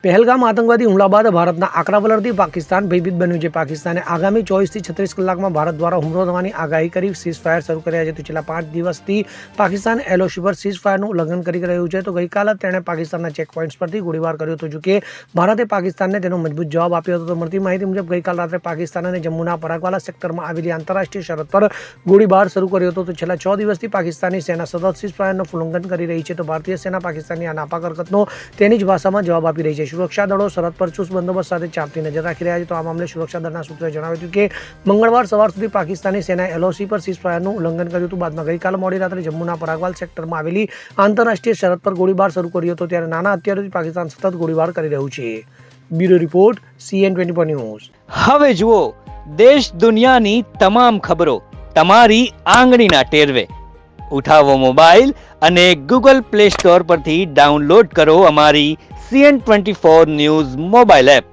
પહેલગામ આતંકવાદી હુમલા બાદ ભારતના આકરા વલણથી પાકિસ્તાન ભયભીત બન્યું છે. પાકિસ્તાને આગામી 24 થી 36 કલાકમાં ભારત દ્વારા હુમલો થવાની આગાહી કરી સીઝફાયર શરૂ કર્યા છે. તો છેલ્લા 5 દિવસથી પાકિસ્તાન એલઓસી પર સીઝફાયરનું ઉલ્લંઘન કરી રહ્યું છે. તો ગઈકાલે તેણે પાકિસ્તાનના ચેકપોઇન્ટ્સ પરથી ગોળીબાર કર્યો હતો. જો કે ભારતે પાકિસ્તાનને તેનો મજબૂત જવાબ આપ્યો હતો. તો મળતી માહિતી મુજબ ગઈકાલ રાત્રે પાકિસ્તાન અને જમ્મુના પરાગવાલા સેક્ટરમાં આવેલી આંતરરાષ્ટ્રીય સરહદ પર ગોળીબાર શરૂ કર્યો હતો. તો છેલ્લા 6 દિવસથી પાકિસ્તાની સેના સતત સીઝફાયરનું ઉલ્લંઘન કરી રહી છે. તો ભારતીય સેના પાકિસ્તાનની આ નાપાક હરકતનો તેની જ ભાષામાં જવાબ આપી રહી છે. સુરક્ષા દળો સરહદ પર ચુસ્ત બંદોબસ્ત સાથે ચાંપતી નજર રાખી રહ્યા છે. તો આ મામલે સુરક્ષા દળના સૂત્રોએ જણાવ્યું હતું કે મંગળવાર સવાર સુધી પાકિસ્તાની સેનાએ એલઓસી પર સીઝફાયરનું ઉલ્લંઘન કર્યું હતું. બાદમાં ગઈકાલે મોડી રાત્રે જમ્મુના પરાગવાલ સેક્ટરમાં આવેલી આંતરરાષ્ટ્રીય સરહદ પર ગોળીબાર શરૂ કર્યો હતો. ત્યારે નાના હથિયારોથી પાકિસ્તાન સતત ગોળીબાર કરી રહ્યું છે. Bureau report CN24 news. હવે જુઓ દેશ દુનિયાની તમામ ખબરો તમારી આંગળીના ટેરવે. ઉઠાવો મોબાઈલ અને Google Play Store પરથી ડાઉનલોડ કરો અમારી CN24 ન્યૂઝ મોબાઈલ એપ.